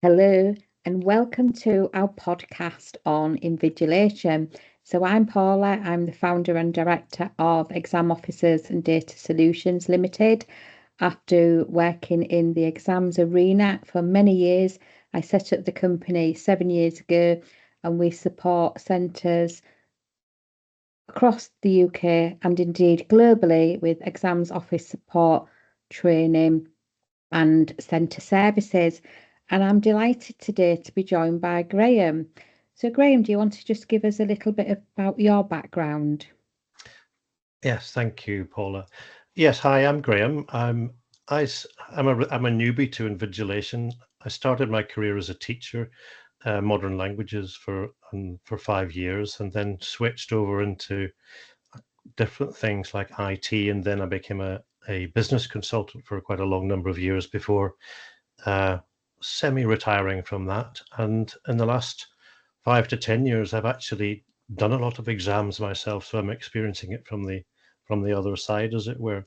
Hello, and welcome to our podcast on Invigilation. So, I'm Paula, I'm the founder and director of Exam Officers and Data Solutions Limited. After working in the exams arena for many years, I set up the company 7 years ago, and we support centres across the UK and indeed globally with exams office support, training, and centre services. And I'm delighted today to be joined by Graham. So, Graham, do you want to just give us a little bit about your background? Yes, thank you, Paula. Yes, hi, I'm Graham. I'm a newbie to Invigilation. I started my career as a teacher, modern languages for 5 years, and then switched over into different things like IT, and then I became a business consultant for quite a long number of years before semi-retiring from that. And in the last 5 to 10 years, I've actually done a lot of exams myself, so I'm experiencing it from the other side, as it were.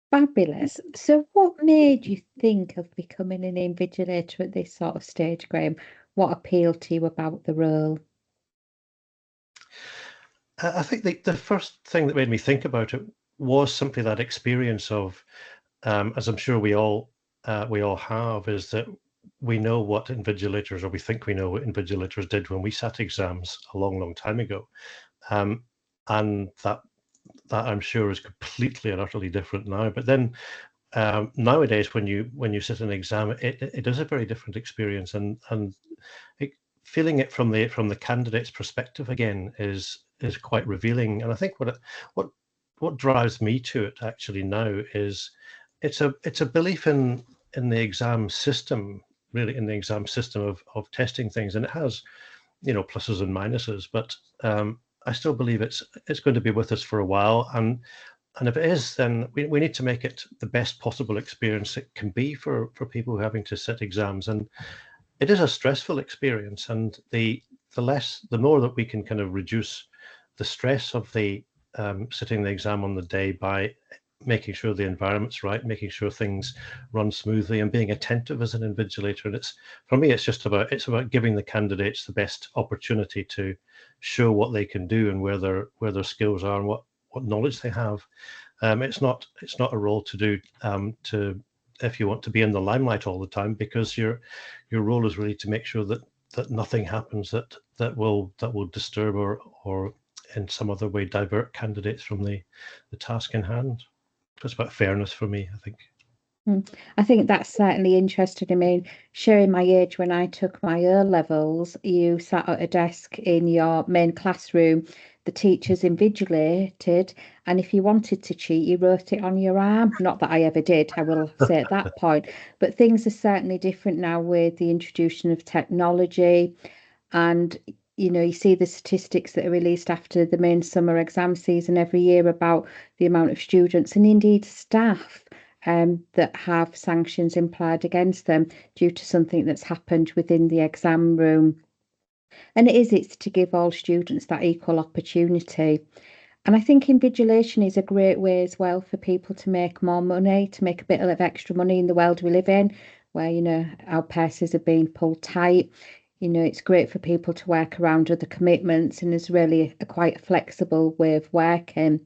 Fabulous. So, what made you think of becoming an invigilator at this sort of stage, Graham? What appealed to you about the role? I think the first thing that made me think about it was simply that experience of, as I'm sure we all have, is that we know what invigilators, or we think we know what invigilators did when we sat exams a long, long time ago, and that I'm sure is completely and utterly different now. But then nowadays, when you sit an exam, it is a very different experience, and feeling it from the candidate's perspective again is quite revealing. And I think what drives me to it actually now is it's a belief in the exam system, really, in the exam system of testing things, and it has pluses and minuses, but I still believe it's going to be with us for a while, and if it is, then we need to make it the best possible experience it can be for people who are having to sit exams. And it is a stressful experience, and the more that we can kind of reduce the stress of the sitting the exam on the day by making sure the environment's right, making sure things run smoothly, and being attentive as an invigilator. And for me, it's about giving the candidates the best opportunity to show what they can do and where their skills are and what knowledge they have. It's not a role to do to if you want to be in the limelight all the time, because your role is really to make sure that nothing happens that will disturb or in some other way divert candidates from the task in hand. It's about fairness for me, I think. I think that's certainly interesting. I mean, showing my age, when I took my O levels, you sat at a desk in your main classroom, the teachers invigilated, and if you wanted to cheat, you wrote it on your arm. Not that I ever did, I will say at that point, but things are certainly different now with the introduction of technology. And you see the statistics that are released after the main summer exam season every year about the amount of students and indeed staff that have sanctions implied against them due to something that's happened within the exam room. And it's to give all students that equal opportunity. And I think invigilation is a great way as well for people to make more money, to make a bit of extra money in the world we live in, where, our purses are being pulled tight. It's great for people to work around other commitments and is really a quite flexible way of working.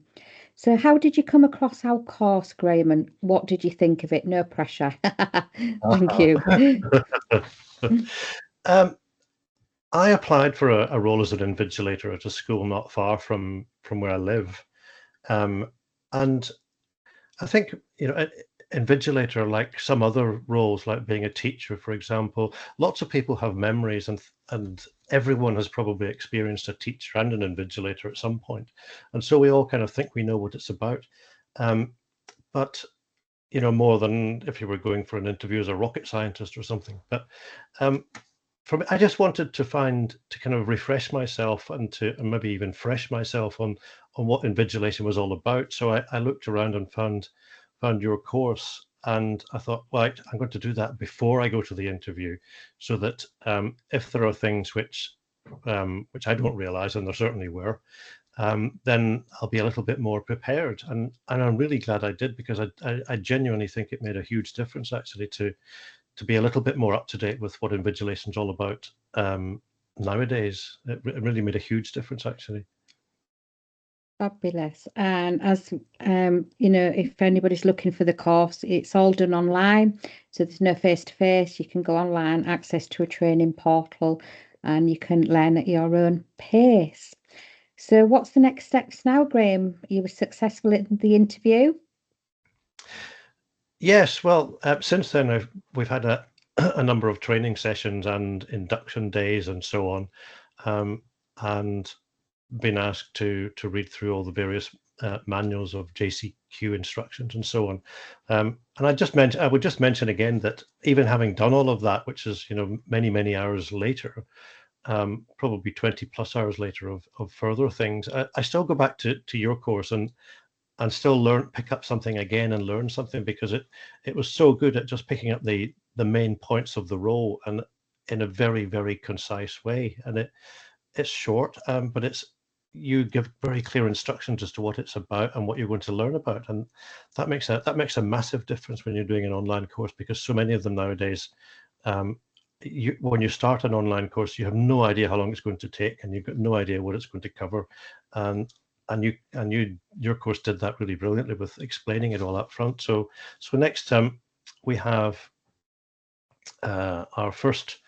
So, how did you come across our course, Graham, and what did you think of it? No pressure. Thank you. I applied for a role as an invigilator at a school not far from where I live, and I think invigilator, like some other roles, like being a teacher, for example, lots of people have memories, and everyone has probably experienced a teacher and an invigilator at some point, and so we all kind of think we know what it's about, but more than if you were going for an interview as a rocket scientist or something. But for me, I just wanted to kind of refresh myself and maybe even fresh myself on what invigilation was all about. So I looked around and found your course, and I thought, right, I'm going to do that before I go to the interview, so that if there are things which I don't realize, and there certainly were, then I'll be a little bit more prepared. And I'm really glad I did, because I genuinely think it made a huge difference actually to to be a little bit more up to date with what invigilation is all about nowadays. It really made a huge difference, actually. Fabulous. And as if anybody's looking for the course, it's all done online. So there's no face-to-face. You can go online, access to a training portal, and you can learn at your own pace. So what's the next steps now, Graham? You were successful in the interview? Yes, well, since then we've had a number of training sessions and induction days and so on, and been asked to read through all the various manuals of JCQ instructions and so on. And I would just mention again that even having done all of that, which is many hours later, probably 20 plus hours later of further things, I still go back to your course and still pick up something again and learn something, because it was so good at just picking up the main points of the role and in a very, very concise way. And it's short, but you give very clear instructions as to what it's about and what you're going to learn about, and that makes a massive difference when you're doing an online course, because so many of them nowadays, when you start an online course, you have no idea how long it's going to take, and you've got no idea what it's going to cover, and your course did that really brilliantly with explaining it all up front. So next we have our first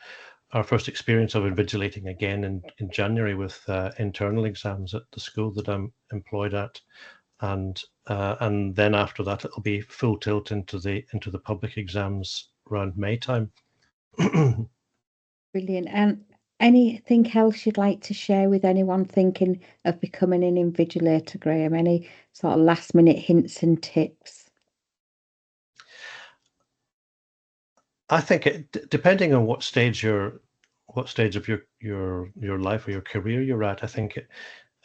experience of invigilating again in January with internal exams at the school that I'm employed at, and then after that it'll be full tilt into the public exams around May time. Brilliant. And anything else you'd like to share with anyone thinking of becoming an invigilator, Graham? Any sort of last minute hints and tips? I think depending on what stage of your life or your career you're at, I think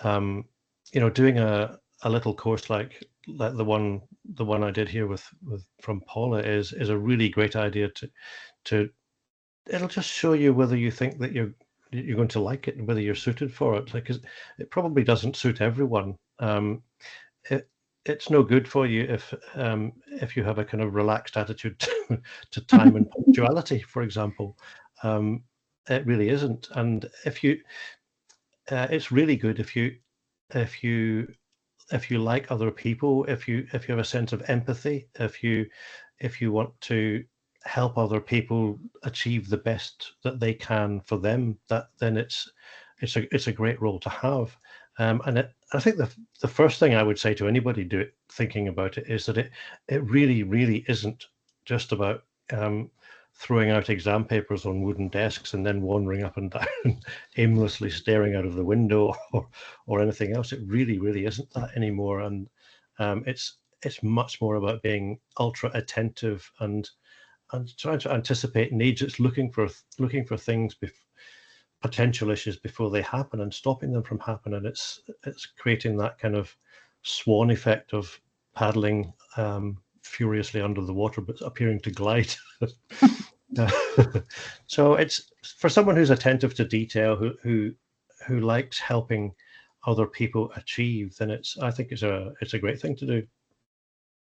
doing a little course like the one I did here with from Paula is a really great idea to it'll just show you whether you think that you're going to like it and whether you're suited for it, because it probably doesn't suit everyone. It's no good for you if you have a kind of relaxed attitude to time and punctuality, for example. It really isn't. And it's really good if you like other people, if you have a sense of empathy, if you want to help other people achieve the best that they can for them, then it's a great role to have. And I think the first thing I would say to anybody thinking about it is that it really, really isn't just about throwing out exam papers on wooden desks and then wandering up and down, aimlessly staring out of the window or anything else. It really, really isn't that anymore. And it's much more about being ultra attentive and trying to anticipate needs. It's looking for things, potential issues before they happen and stopping them from happening. It's creating that kind of swan effect of paddling furiously under the water but appearing to glide. So it's for someone who's attentive to detail, who likes helping other people achieve, then I think it's a great thing to do.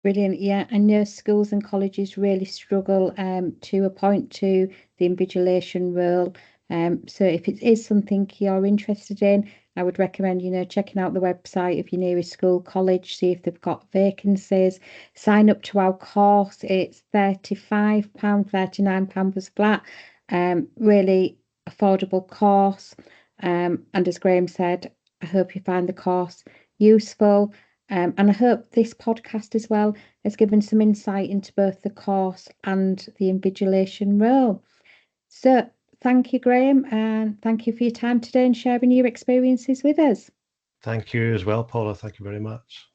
Brilliant. Yeah, I know schools and colleges really struggle to appoint to the invigilation role. So if it is something you're interested in, I would recommend, checking out the website of your nearest school, college, see if they've got vacancies. Sign up to our course. It's £35, £39 was flat. Really affordable course. And as Graham said, I hope you find the course useful. And I hope this podcast as well has given some insight into both the course and the invigilation role. So thank you, Graham, and thank you for your time today and sharing your experiences with us. Thank you as well, Paula. Thank you very much.